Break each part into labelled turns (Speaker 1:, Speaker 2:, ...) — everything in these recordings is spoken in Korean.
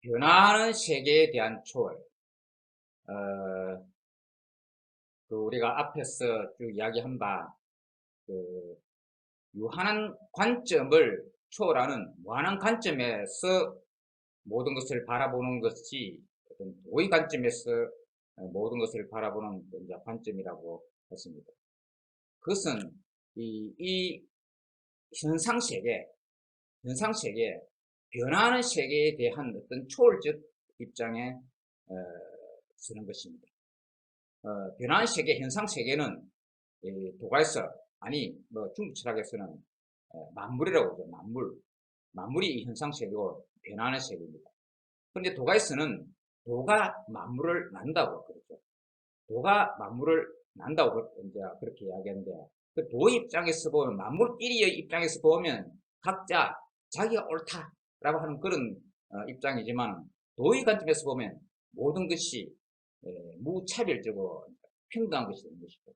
Speaker 1: 변화하는 세계에 대한 초월. 어, 우리가 앞에서 쭉 이야기한 바, 그, 유한한 관점을 초월하는 무한한 관점에서 모든 것을 바라보는 것이 어떤 도의 관점에서 모든 것을 바라보는 이제 관점이라고 했습니다. 그것은 이 현상세계, 변화하는 세계에 대한 어떤 초월적 입장에 쓰는 것입니다. 변화하는 세계, 현상세계는 도가에서, 아니, 중국 철학에서는 만물이라고 하죠. 만물이 이 현상세계고 변화하는 세계입니다. 그런데 도가에서는 도가 만물을 난다고 그러죠. 도가 만물을 난다고 이제 그렇게 이야기하는데, 그 도의 입장에서 보면, 만물끼리의 입장에서 보면 각자 자기가 옳다라고 하는 그런 입장이지만, 도의 관점에서 보면 모든 것이 무차별적으로 평등한 것이 되는 것이고,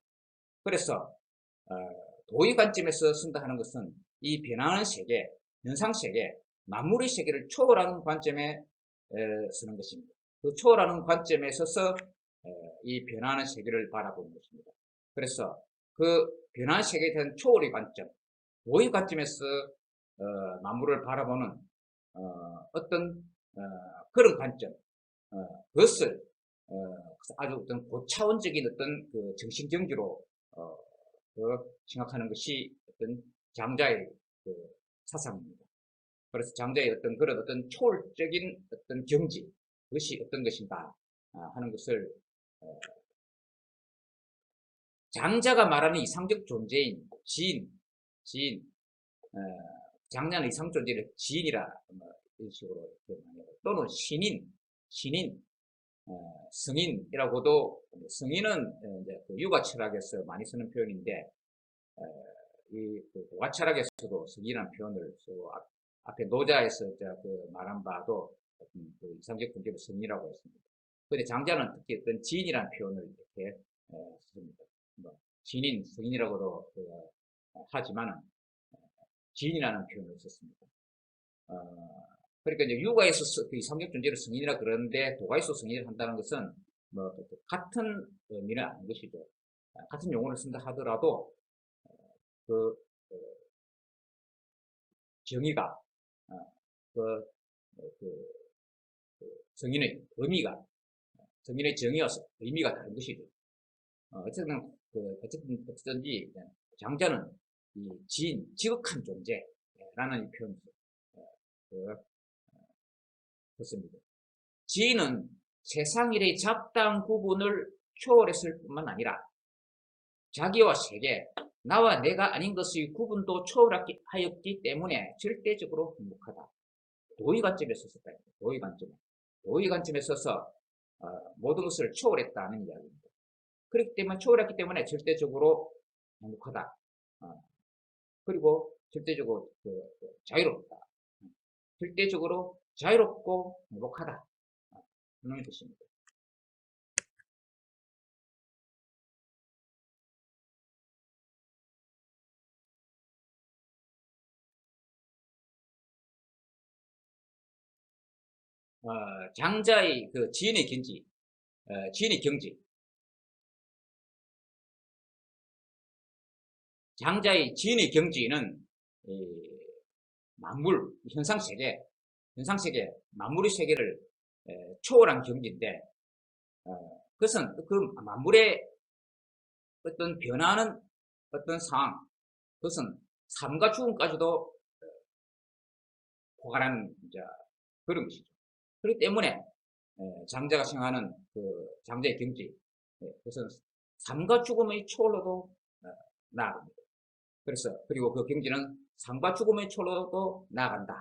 Speaker 1: 그래서 도의 관점에서 쓴다 하는 것은 이 변화하는 세계, 현상세계, 만물의 세계를 초월하는 관점에 쓰는 것입니다. 그 초월하는 관점에 서서 이 변화하는 세계를 바라보는 것입니다. 그래서 그 변화하는 세계에 대한 초월의 관점, 도의 관점에서 만물을 바라보는 어떤 그런 관점, 그것을 아주 어떤 고차원적인 어떤 그 정신경지로 생각하는 것이 어떤 장자의 그 사상입니다. 그래서 장자의 어떤 그런 어떤 초월적인 어떤 경지, 그것이 어떤 것인가 하는 것을 장자가 말하는 이상적 존재인 지인, 장자는 이상 존재를 지인이라 이런 식으로 이렇게 또는 신인, 성인이라고도, 성인은 이제 그 유가 철학에서 많이 쓰는 표현인데, 그 도가 철학에서도 성인이라는 표현을 쓰고, 앞에 노자에서 그 말한 바도 그 이상적 존재를 성인이라고 했습니다. 그런데 장자는 특히 어떤 지인이라는 표현을 이렇게 씁니다. 성인이라고도 하지만은 지인이라는 표현을 썼습니다. 그러니까 이제 유가에서 그 이상적 존재를 성인이라 그러는데 도가에서 성인을 한다는 것은 같은 의미는 아닌 것이죠. 같은 용어를 쓴다 하더라도 그 정의가 그, 그, 성인의 정의와 의미가 다른 것이죠. 어쨌든지 장자는 이 지극한 존재라는 이 표현을 그렇습니다. 지인은 세상 일의 잡다한 구분을 초월했을 뿐만 아니라 자기와 세계, 나와 내가 아닌 것의 구분도 초월하였기 때문에 절대적으로 행복하다. 도의 관점에 섰었다. 도의 관점에 서서 모든 것을 초월했다는 이야기입니다. 그렇기 때문에 초월했기 때문에 절대적으로 행복하다. 그리고 절대적으로 자유롭다. 절대적으로 자유롭고 행복하다. 그런 뜻입니다. 장자의 그 지인의 경지. 장자의 지인의 경지는 만물, 현상세계, 만물의 세계를 초월한 경지인데, 그것은 그 만물의 어떤 변화하는 어떤 상황, 그것은 삶과 죽음까지도 포괄하는 그런 것이죠. 그렇기 때문에 장자가 생각하는 그 장자의 경지, 그것은 삶과 죽음의 초월로도 나아갑니다. 그리고 그 경지는 삶과 죽음의 초월로도 나아간다.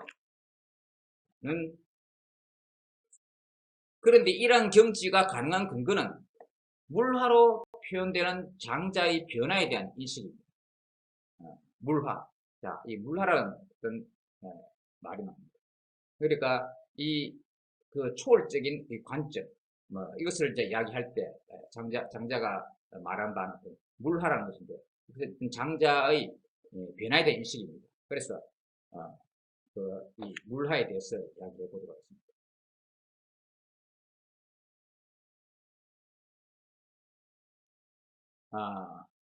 Speaker 1: 그런데 이러한 경지가 가능한 근거는 물화로 표현되는 장자의 변화에 대한 인식입니다. 물화. 자, 이 물화라는 어떤 말이 나옵니다. 그러니까 그 초월적인 이 관점, 이것을 이제 이야기할 때 장자가 말한 바는 물화라는 것인데, 장자의 변화에 대한 인식입니다. 그래서 이 물화에 대해서 이야기해 보도록 하겠습니다.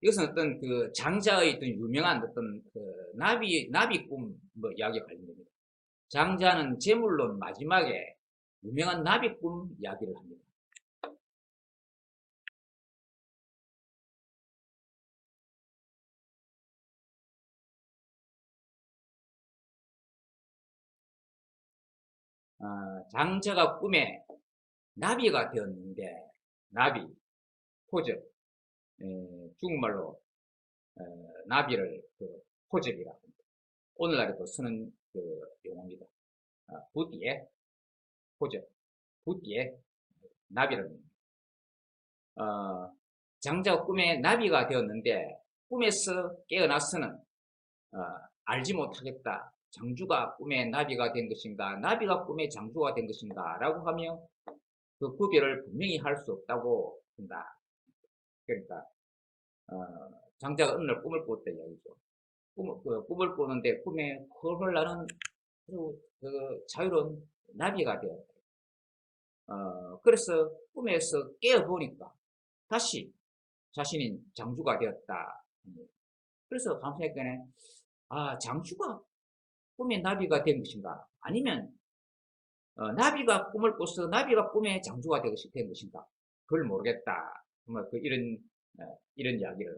Speaker 1: 이것은 어떤 그 장자의 어떤 유명한 어떤 그 나비 꿈 뭐 이야기에 관련됩니다. 장자는 제물론 마지막에 유명한 나비 꿈 이야기를 합니다. 장자가 꿈에 나비가 되었는데, 나비, 포적, 중국말로 나비를 그 포적이라 합니다. 오늘날에도 쓰는 그 용어입니다. 부띠에 포적, 부띠에 나비를 장자가 꿈에 나비가 되었는데 꿈에서 깨어나서는 알지 못하겠다. 장주가 꿈에 나비가 된 것인가, 나비가 꿈에 장주가 된 것인가 라고 하며 그 구별을 분명히 할 수 없다고 한다. 그러니까 장자가 어느 날 꿈을 꿨다 이야기죠. 꿈을 꾸는데 꿈에 헐헐 나는 그 자유로운 나비가 되었다. 그래서 꿈에서 깨어보니까 다시 자신이 장주가 되었다. 그래서 밤새까지 장주가 꿈에 나비가 된 것인가? 아니면 나비가 꿈을 꿔서 나비가 꿈에 장주가 된 것인가? 그걸 모르겠다. 뭐 이런 이야기를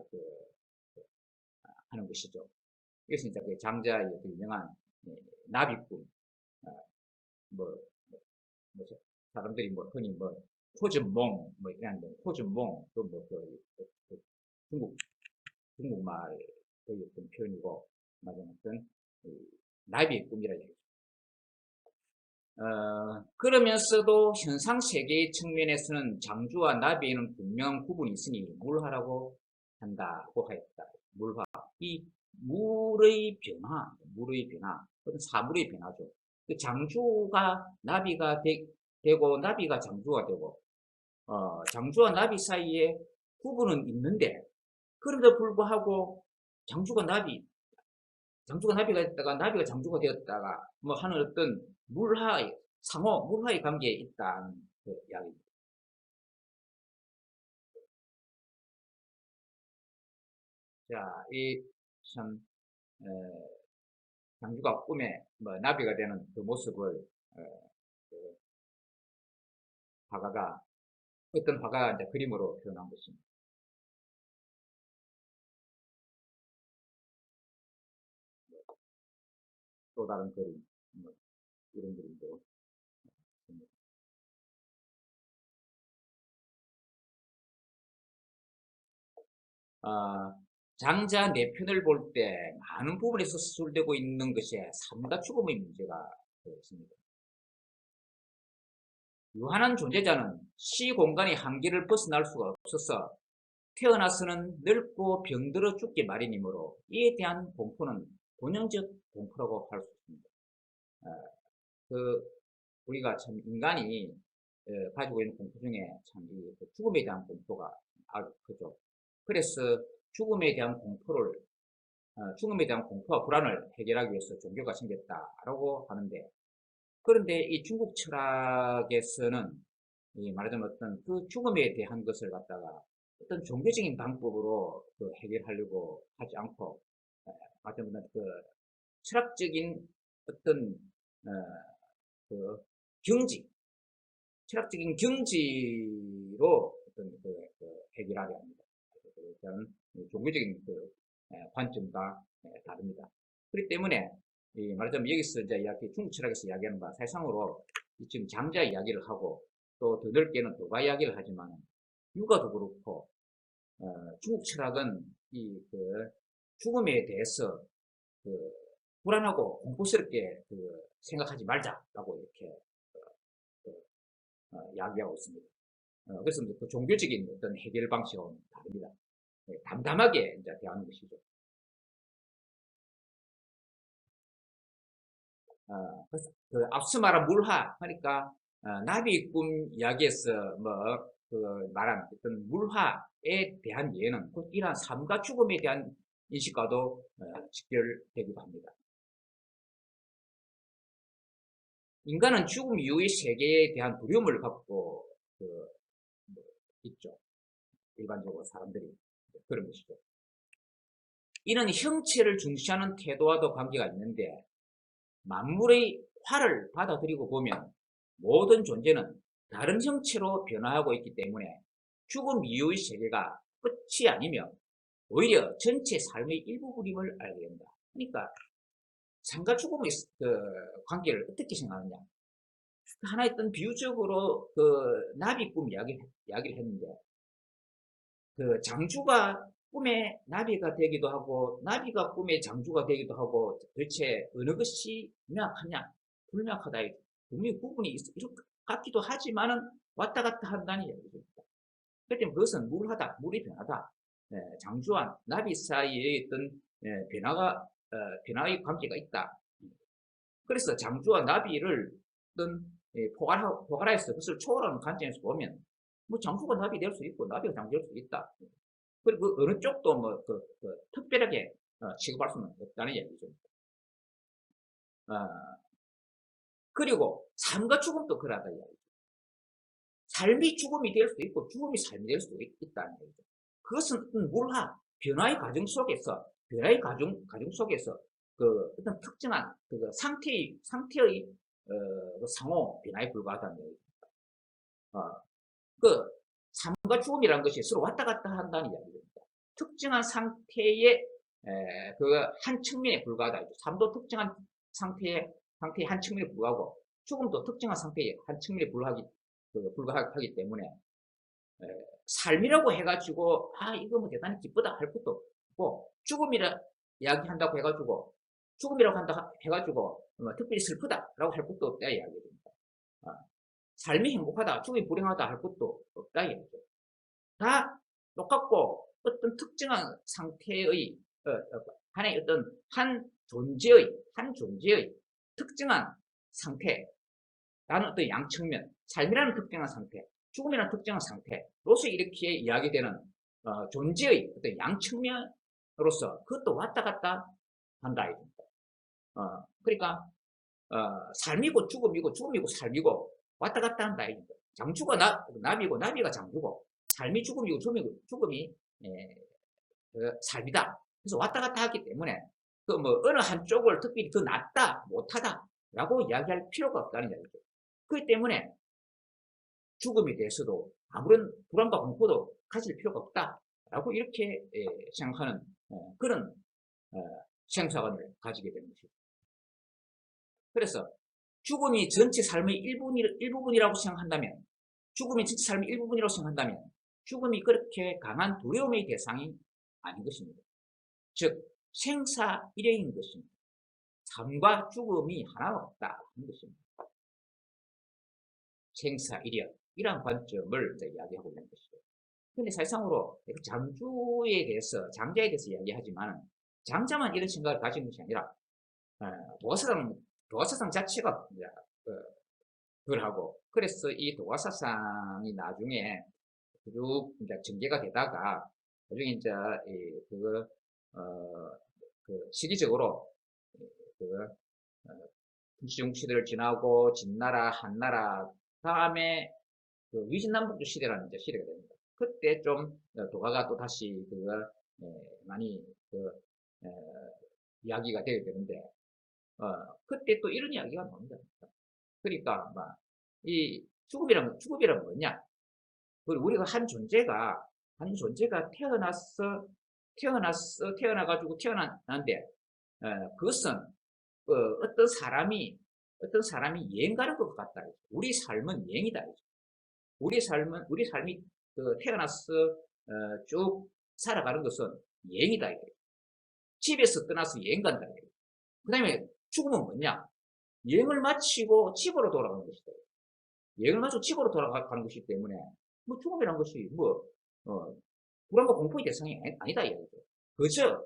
Speaker 1: 하는 것이죠. 이것은 이제 그 장자의 유명한 나비꿈, 뭐, 사람들이 뭐 흔히 뭐 호즈몽 뭐 이런 호즈몽 또 중국말의 어떤 표현이고 맞은 어떤 나비의 꿈이라 얘기죠. 그러면서도 현상 세계의 측면에서는 장주와 나비에는 분명한 구분이 있으니 물화라고 한다고 하였다. 물화. 이 물의 변화, 그건 사물의 변화죠. 그 장주가 나비가 되고 나비가 장주가 되고 장주와 나비 사이에 구분은 있는데 그럼에도 불구하고 장주가 나비가 됐다가 나비가 장주가 되었다가 뭐 하는 어떤 물화의 관계에 있다는 그 이야기입니다. 자, 참 장주가 꿈에 뭐 나비가 되는 그 모습을 그 화가가 어떤 화가가 이제 그림으로 표현한 것입니다. 또 다른 그림, 뭐 이런 그림도 있습니다. 장자 내 편을 볼 때 많은 부분에서 수술되고 있는 것이 삼가 죽음의 문제가 있습니다. 유한한 존재자는 시 공간의 한계를 벗어날 수가 없어서 태어나서는 늙고 병들어 죽기 마련이므로 이에 대한 공포는 본능적 공포라고 할 수 있습니다. 우리가 참 인간이 가지고 있는 공포 중에 참 죽음에 대한 공포가 아주 크죠. 그래서 죽음에 대한 공포와 불안을 해결하기 위해서 종교가 생겼다라고 하는데, 그런데 이 중국 철학에서는 말하자면 어떤 그 죽음에 대한 것을 갖다가 어떤 종교적인 방법으로 해결하려고 하지 않고, 말하자면 그 철학적인 어떤 그 철학적인 경지로 어떤 해결하려 합니다. 저는 종교적인 관점과 다릅니다. 그렇기 때문에 말하자면 여기서 이제 중국 철학에서 이야기하는 바 사실상으로 지금 장자 이야기를 하고 또 더 넓게는 도가 이야기를 하지만 육아도 그렇고 중국 철학은 죽음에 대해서 불안하고 공포스럽게 생각하지 말자라고 이렇게 이야기하고 있습니다. 그래서 그 종교적인 어떤 해결 방식은 다릅니다. 담담하게 이제 대하는 것이죠. 그래서 앞서 말한 물화, 그러니까 나비 꿈 이야기에서 말한 어떤 물화에 대한 예는 곧 이러한 삶과 죽음에 대한 인식과도 직결되기도 합니다. 인간은 죽음 이후의 세계에 대한 두려움을 갖고 있죠. 일반적으로 사람들이. 그런 것이죠. 이런 형체를 중시하는 태도와도 관계가 있는데 만물의 화를 받아들이고 보면 모든 존재는 다른 형체로 변화하고 있기 때문에 죽음 이후의 세계가 끝이 아니며 오히려 전체 삶의 일부분임을 알게 된다. 그러니까 삶과 죽음의 관계를 어떻게 생각하느냐. 하나의 어떤 비유적으로 나비꿈 이야기를 했는데 장주가 꿈의 나비가 되기도 하고 나비가 꿈의 장주가 되기도 하고 도대체 어느 것이 명확하냐 불명확하다. 분명히 구분이 이렇게 같기도 하지만은 왔다 갔다 한다는 이야기입니다. 그렇기 때문에 그것은 물하다, 물이 변하다. 장주와 나비 사이에 어떤 변화의 관계가 있다. 그래서 장주와 나비를 어떤 포괄해서 그것을 초월하는 관점에서 보면 뭐 장주가 나비 될 수 있고 나비가 장주 될 수 있다. 그리고 그 어느 쪽도 뭐 특별하게 취급할 수는 없다는 얘기죠. 그리고 삶과 죽음도 그러하다 이야기죠. 삶이 죽음이 될 수도 있고 죽음이 삶이 될 수도 있다는 얘기죠. 그것은 어떤 물화 변화의 과정 속에서 어떤 특정한 상태의 상호 변화에 불과하다는 얘기입니다. 삶과 죽음이라는 것이 서로 왔다 갔다 한다는 이야기입니다. 특정한 상태의 한 측면에 불과하다. 삶도 특정한 상태의 한 측면에 불과하고 죽음도 특정한 상태의 한 측면에 불과하기 때문에 삶이라고 해가지고 이거 뭐 대단히 기쁘다 할 것도 없고 죽음이라 이야기한다고 해가지고 죽음이라고 한다 해가지고 뭐 특별히 슬프다라고 할 것도 없다 이야기입니다. 삶이 행복하다, 죽음이 불행하다 할 것도 없다 이야기죠. 다 똑같고 어떤 특정한 상태의 하나의 어떤 한 존재의 특정한 상태라는 어떤 양측면, 삶이라는 특정한 상태, 죽음이라는 특정한 상태로서 이렇게 이야기되는 존재의 어떤 양측면으로서 그것도 왔다 갔다 한다 이겁니다. 그러니까 삶이고 죽음이고 죽음이고 삶이고 왔다 갔다 한다 이겁니다. 장주가 나비고 나비가 장주고 삶이 죽음이고 죽음이 삶이다. 그래서 왔다 갔다 하기 때문에 어느 한쪽을 특별히 더 낫다 못하다라고 이야기할 필요가 없다는 이야기죠. 그렇기 때문에 죽음에 대해서도 아무런 불안과 공포도 가질 필요가 없다라고 이렇게 생각하는 그런 생사관을 가지게 되는 것이죠. 그래서 죽음이 전체 삶의 일부분이라고 생각한다면 죽음이 그렇게 강한 두려움의 대상이 아닌 것입니다. 즉 생사일여인 것입니다. 삶과 죽음이 하나 없다는 것입니다. 생사일여 이러한 관점을 이야기하고 있는 것이죠. 그런데 사실상으로 장자에 대해서 이야기하지만 장자만 이런 생각을 가진 것이 아니라 도화사상 자체가 그러하고 그래서 이 도화사상이 나중에 쭉 전개가 되다가 나중에 이제 시기적으로 중국 시대를 지나고 진나라, 한나라 다음에 위진남북조 시대라는 이제 시대가 됩니다. 그때 좀 도가가 또 다시 많이 이야기가 되게 되는데 그때 또 이런 이야기가 나옵니다. 그러니까 이 죽음이란 뭐냐? 그리고 우리가 한 존재가 태어나가지고 태어났는데 그것은 어떤 사람이 여행 가는 것 같다. 우리 삶은 여행이다. 우리 삶이 태어나서 쭉 살아가는 것은 여행이다. 집에서 떠나서 여행 간다. 그 다음에 죽음은 뭐냐? 여행을 마치고 집으로 돌아가는 것이다. 여행을 마치고 집으로 돌아가는 것이기 때문에 죽음이란 것이 불안과 공포의 대상이 아니다 이거죠. 그저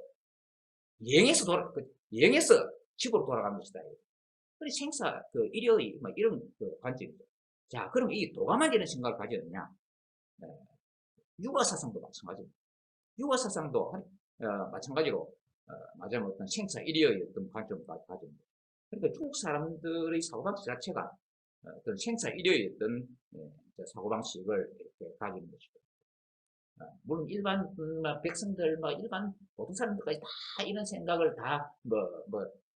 Speaker 1: 여행해서 집으로 돌아가는 것이다. 그래 생사 일여의 이런 관점이죠. 자, 그럼 이 도가만 이런 생각을 가졌느냐? 육아사상도 마찬가지입니다. 육아사상도 마찬가지로 맞으면 어떤 생사 일여의 어떤 관점을 가집니다. 그러니까 중국 사람들의 사고방식 자체가 어떤 생사 일여의 어떤 사고방식을 이렇게 가지는 것이죠. 물론 일반 백성들, 일반 보통 사람들까지 다 이런 생각을 다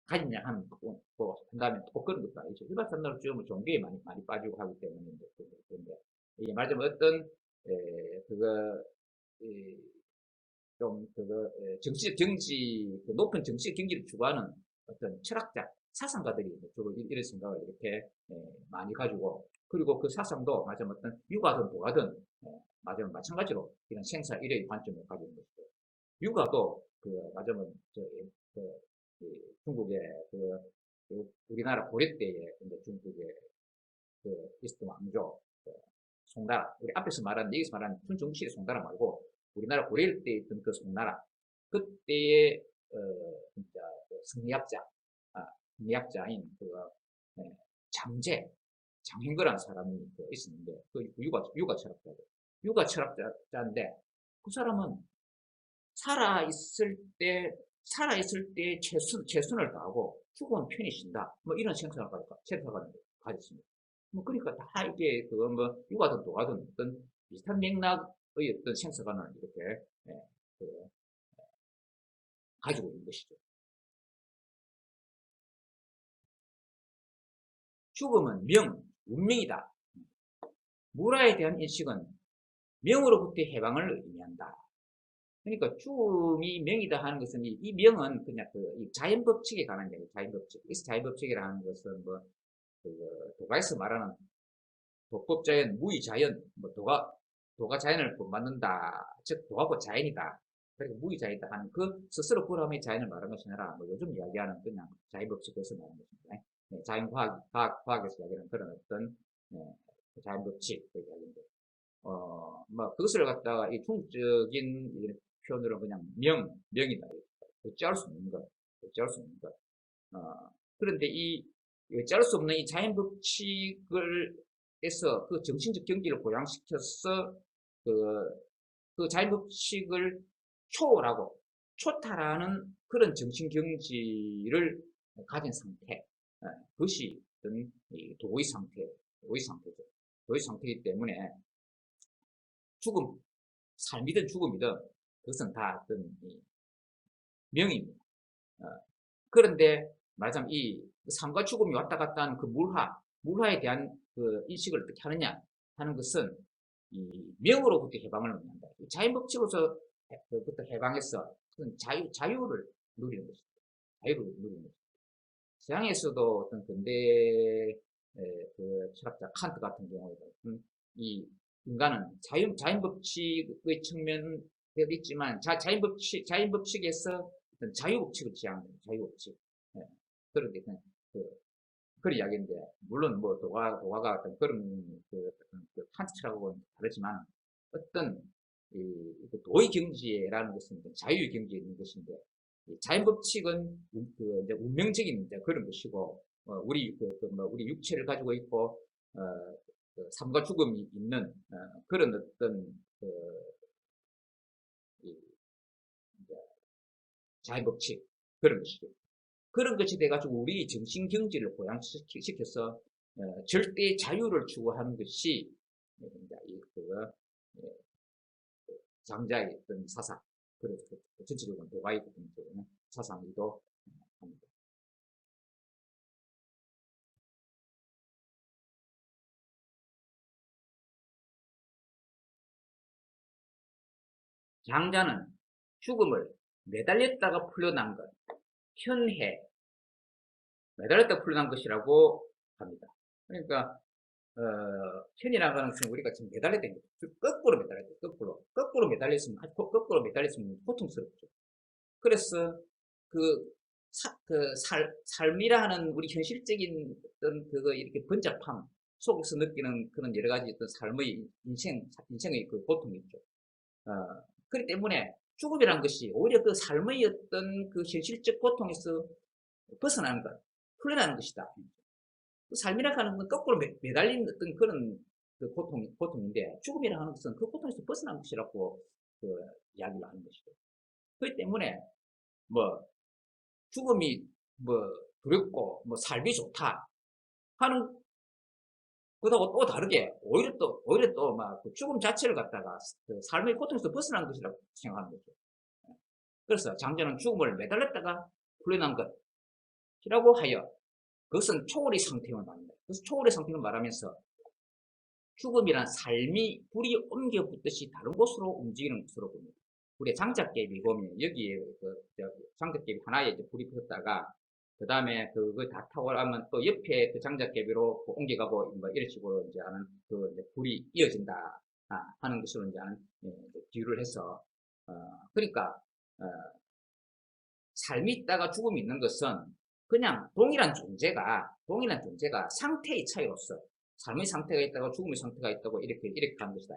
Speaker 1: 가지냐 하면 한다면 또 그런 것도 아니죠. 일반 사람들은 지금 종교에 많이 빠지고 하기 때문에 그런데 이게 말하자면 어떤 그거 좀 그거 정치 그 높은 정치 경지를 추구하는 어떤 철학자 사상가들이 주로 이런 생각을 이렇게 많이 가지고 그리고 그 사상도 말하자면 어떤 육아든 도가든 말하자면 마찬가지로 이런 생사 일의 관점을 가지고 있는 것이고 육아도 그 말하자면 중국의 우리나라 고려 때에 이제 중국의 있었던 왕조 송나라 우리 앞에서 말한 여기서 말한 춘정실의 송나라 말고 우리나라 고려 때 있던 그 송나라 그때의 진짜 승리학자 승리학자인 장행거라는 사람이 있었는데 그 육아 철학자죠. 육아 철학자인데 그 사람은 살아있을 때 최선을 다하고 죽으면 편히 쉰다. 뭐 이런 생각을 가졌습니다. 뭐 그러니까 다 이게 육아든 도가든 어떤 비슷한 맥락의 어떤 생사관을 이렇게 그, 가지고 있는 것이죠. 죽음은 운명이다. 무라에 대한 인식은 명으로부터 해방을 의미한다. 그러니까 죽음이 명이다 하는 것은 이 명은 그냥 이 자연법칙에 관한 얘기, 자연법칙. 이 자연법칙이라는 것은 도가에서 말하는 도법자연, 무의자연, 도가 자연을 본받는다. 즉, 도가 자연이다. 그리고 무의자연이다 하는 그 스스로 그람의 자연을 말하는 것이 아니라 요즘 이야기하는 그냥 자연법칙 것을 말하는 것입니다. 네, 자연과학에서 이야기하는 그런 어떤 자연법칙 그 이야기인데, 그것을 갖다가 이 중국적인 표현으로 그냥 명이다. 어찌할 수 없는 것, 어찌할 수 없는 것. 그런데 어찌할 수 없는 이 자연법칙을 해서 그 정신적 경지를 보양시켜서 그 자연법칙을 초탈하는 그런 정신 경지를 가진 상태. 그것이 어떤 도의 상태죠. 도의 상태이기 때문에 삶이든 죽음이든 그것은 다 어떤 명입니다. 그런데 말하자면 이 삶과 죽음이 왔다 갔다 하는 그 물화에 대한 그 인식을 어떻게 하느냐 하는 것은 이 명으로부터 해방을 의미한다. 자연법칙으로서부터 해방해서 자유를 누리는 것입니다. 자유를 누리는 것입니다. 서양에서도 어떤 근대 그 철학자 칸트 같은 경우에도 이 인간은 자연법칙의 측면도 있지만 자연법칙에서 어떤 자유법칙을 지향하는 자유법칙. 그런데 그런 이야기인데 물론 도가가 어떤 그런 칸트 철학하고는 다르지만 어떤 도의 경지라는 것은 자유의 경지에 있는 것인데 자연법칙은 이제 운명적인 이제 그런 것이고 우리 우리 육체를 가지고 있고 삶과 죽음이 있는 그런 어떤 자연법칙 그런 것이죠. 그런 것이 돼가지고 우리 정신 경지를 보양시켜서 절대 자유를 추구하는 것이 이제 장자의 어떤 사상, 그래서 전체적으로 도가의 사상이기도 합니다. 장자는 죽음을 매달렸다가 풀려난 것, 현해, 매달렸다가 풀려난 것이라고 합니다. 그러니까 현이라는 것은 우리가 지금 매달려야 됩니다. 거꾸로 매달려야 돼요. 거꾸로 매달렸으면 고통스럽죠. 그래서 삶이라 하는 우리 현실적인 어떤 이렇게 번잡함 속에서 느끼는 그런 여러 가지 어떤 삶의 인생의 그 고통이 있죠. 그렇기 때문에 죽음이라는 것이 오히려 그 삶의 어떤 그 현실적 고통에서 벗어나는 것, 풀려나는 것이다. 그 삶이라 하는 건 거꾸로 매달린 어떤 그런 그 고통인데 죽음이라 하는 것은 그 고통에서 벗어난 것이라고 이야기를 하는 것이죠. 그렇기 때문에 죽음이 두렵고 삶이 좋다 하는 그렇다고 또 다르게, 오히려 또 막 그 죽음 자체를 갖다가 그 삶의 고통에서 벗어난 것이라고 생각하는 거죠. 그래서 장자는 죽음을 매달렸다가 풀려난 것이라고 하여 그것은 초월의 상태임을 말합니다. 그래서 초월의 상태를 말하면서 죽음이란 삶이 불이 옮겨 붙듯이 다른 곳으로 움직이는 것으로 봅니다. 우리의 장작개비 보면 여기에 장작개비 하나에 이제 불이 붙었다가 그 다음에 그거 다 타고 나면 또 옆에 그 장작개비로 옮겨가고 뭐 이런 식으로 이제 하는 그 이제 불이 이어진다 하는 것으로 이제 하는 이제 비유를 해서 그러니까 어, 삶이 있다가 죽음이 있는 것은 그냥 동일한 존재가 상태의 차이로서 삶의 상태가 있다고 죽음의 상태가 있다고 이렇게 하는 것이다.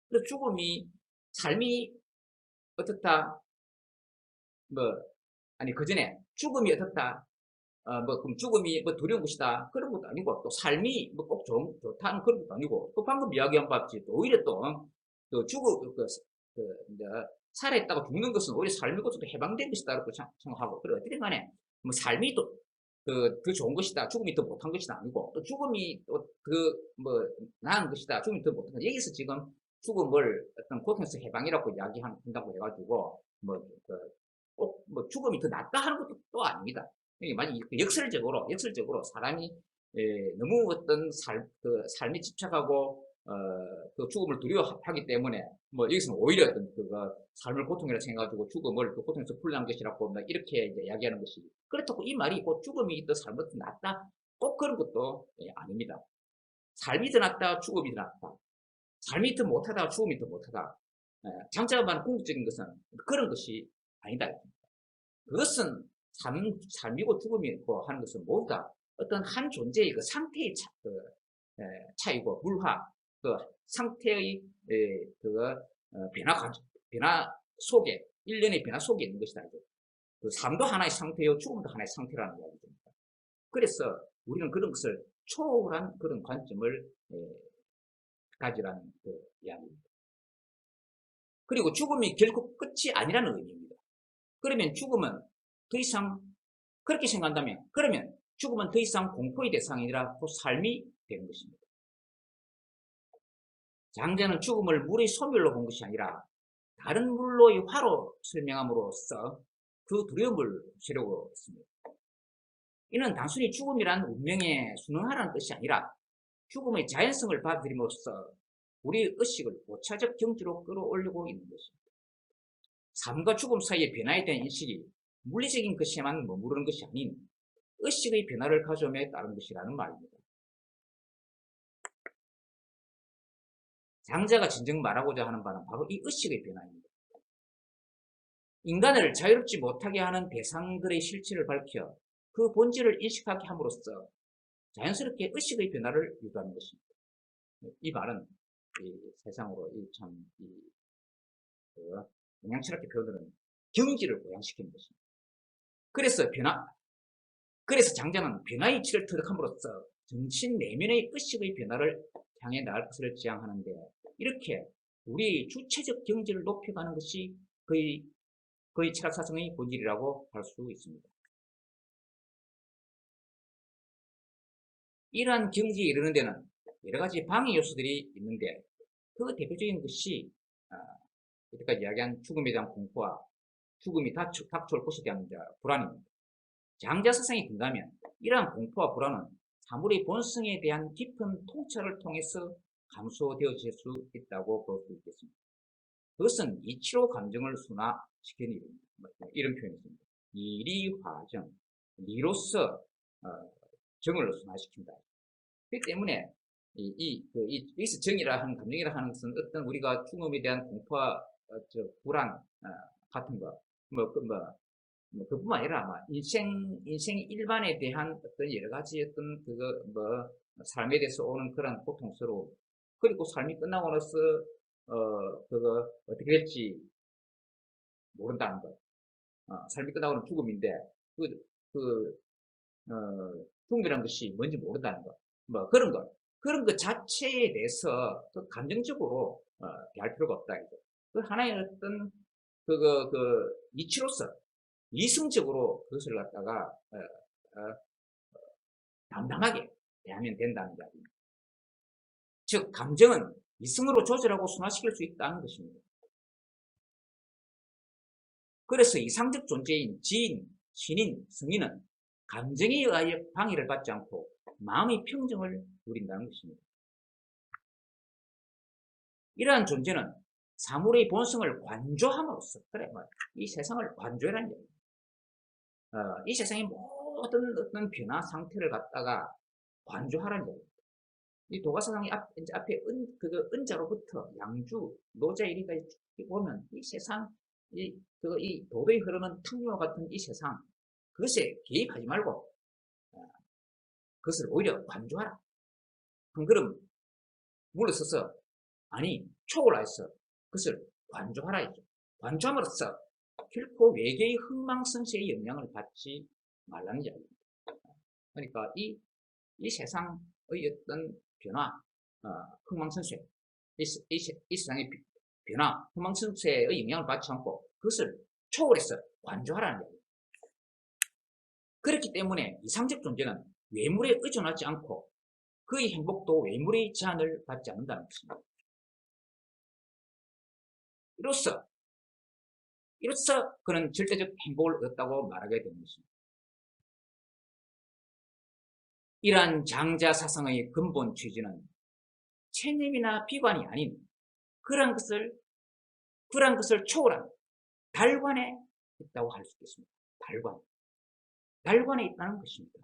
Speaker 1: 그래서 죽음이 삶이 어떻다 뭐 아니 그 전에 죽음이 어떻다 뭐 그럼 죽음이 뭐 두려운 것이다 그런 것도 아니고 또 삶이 뭐 꼭 좋다는 그런 것도 아니고 또 방금 이야기한 바와 같이 또 오히려 또 죽음 이제 살아있다가 죽는 것은 오히려 삶이고 또 해방된 것이다 이렇게 생각하고 그래 어떻게 간에 뭐 삶이 또 더 좋은 것이다 죽음이 더 못한 것이다 아니고 또 죽음이 또 더 뭐 나은 것이다 죽음이 더 못한 것 여기서 지금 죽음을 어떤 고통에서 해방이라고 이야기한다고 해가지고 꼭 뭐 죽음이 더 낫다 하는 것도 또 아닙니다. 만약 역설적으로 사람이 너무 어떤 삶에 집착하고 그 죽음을 두려워하기 때문에 뭐 여기서는 오히려 어떤 삶을 고통이라 생각하고 죽음을 그 고통에서 풀려난 것이라고 뭐 이렇게 이제 이야기하는 것이 그렇다고 이 말이 꼭 죽음이 더 삶보다 낫다 꼭 그런 것도 아닙니다. 삶이 더 낫다 죽음이 더 낫다 삶이 더 못하다 죽음이 더 못하다 장자가 말하는 궁극적인 것은 그런 것이 아니다. 그것은 삶이고 죽음이고 하는 것은 모두 다 어떤 한 존재의 그 상태의 차이고 물화 그 상태의 변화 속에 일련의 변화 속에 있는 것이다. 그 삶도 하나의 상태요 죽음도 하나의 상태라는 이야기입니다. 그래서 우리는 그런 것을 초월한 그런 관점을 가지라는 그 이야기입니다. 그리고 죽음이 결국 끝이 아니라는 의미입니다. 그러면 죽음은 더 이상 그렇게 생각한다면 그러면 죽음은 더 이상 공포의 대상이 아니라 또 삶이 되는 것입니다. 장자는 죽음을 물의 소멸로 본 것이 아니라 다른 물로의 화로 설명함으로써 그 두려움을 없애려고 했습니다. 이는 단순히 죽음이란 운명에 순응하라는 뜻이 아니라 죽음의 자연성을 받아들임으로써 우리의 의식을 고차적 경지로 끌어올리고 있는 것입니다. 삶과 죽음 사이의 변화에 대한 인식이 물리적인 것에만 머무르는 것이 아닌 의식의 변화를 가져옴에 따른 것이라는 말입니다. 장자가 진정 말하고자 하는 바는 바로 이 의식의 변화입니다. 인간을 자유롭지 못하게 하는 대상들의 실체를 밝혀 그 본질을 인식하게 함으로써 자연스럽게 의식의 변화를 유도하는 것입니다. 이 말은 세상으로 영양철학의 표현으로는 경지를 고양시키는 것입니다. 그래서 장자는 변화의 이치를 터득함으로써 정신 내면의 의식의 변화를 향해 나갈 것을 지향하는데 이렇게 우리 주체적 경지를 높여가는 것이 거의 철학사상의 본질이라고 할 수 있습니다. 이러한 경지에 이르는 데는 여러 가지 방해 요소들이 있는데 그 대표적인 것이 이때까지 이야기한 죽음에 대한 공포와 죽음이 닥쳐올 것에 대한 불안입니다. 장자 사상이 든다면 이러한 공포와 불안은 사물의 본성에 대한 깊은 통찰을 통해서 감소되어질 수 있다고 볼 수 있겠습니다. 그것은 이치로 감정을 순화시키는 일입니다. 이런 표현이 있습니다. 이리화정, 리로서 정을 순화시킨다. 그렇기 때문에 여기서 정이라 하는 감정이라 하는 것은 어떤 우리가 죽음에 대한 공포와 불안 같은 거, 그뿐만 아니라 인생 일반에 대한 어떤 여러 가지 어떤 삶에 대해서 오는 그런 고통스러움, 그리고 삶이 끝나고 나서 어떻게 될지 모른다는 것. 삶이 끝나고는 죽음인데 죽음이라는 것이 뭔지 모른다는 것. 그런 것 자체에 대해서 감정적으로 대할 필요가 없다. 그 하나의 어떤 이치로서 이성적으로 그것을 갖다가 담담하게 대하면 된다는 이야기입니다. 즉 감정은 이성으로 조절하고 순화시킬 수 있다는 것입니다. 그래서 이상적 존재인 지인, 신인, 성인은 감정에 의하여 방해를 받지 않고 마음의 평정을 누린다는 것입니다. 이러한 존재는 사물의 본성을 관조함으로써, 그래, 이 세상을 관조라는 얘기입니다. 이 세상의 모든 어떤 변화 상태를 갖다가 관조하라는 얘기입니다. 이 도가사상의 앞에 은자로부터 양주, 노자 이리까지 보면 이 세상, 이 도도히 흐르는 탕류와 같은 이 세상, 그것에 개입하지 말고 그것을 오히려 관조하라. 한 걸음 물러서서 아니 초월하여서 그것을 관조하라 했죠. 관조함으로써 결코 외계의 흥망성쇠의 영향을 받지 말라는 이야기입니다. 그러니까 이 세상의 어떤 변화, 흥망성쇠, 이 세상의 변화, 흥망성쇠의 영향을 받지 않고 그것을 초월해서 관조하라는 이야기입니다. 그렇기 때문에 이상적 존재는 외물에 의존하지 않고 그의 행복도 외물의 제한을 받지 않는다는 것입니다. 이로써 그는 절대적 행복을 얻었다고 말하게 되는 것입니다. 이러한 장자 사상의 근본 취지는 체념이나 비관이 아닌 그러한 것을 초월한 달관에 있다고 할 수 있겠습니다. 달관에 있다는 것입니다.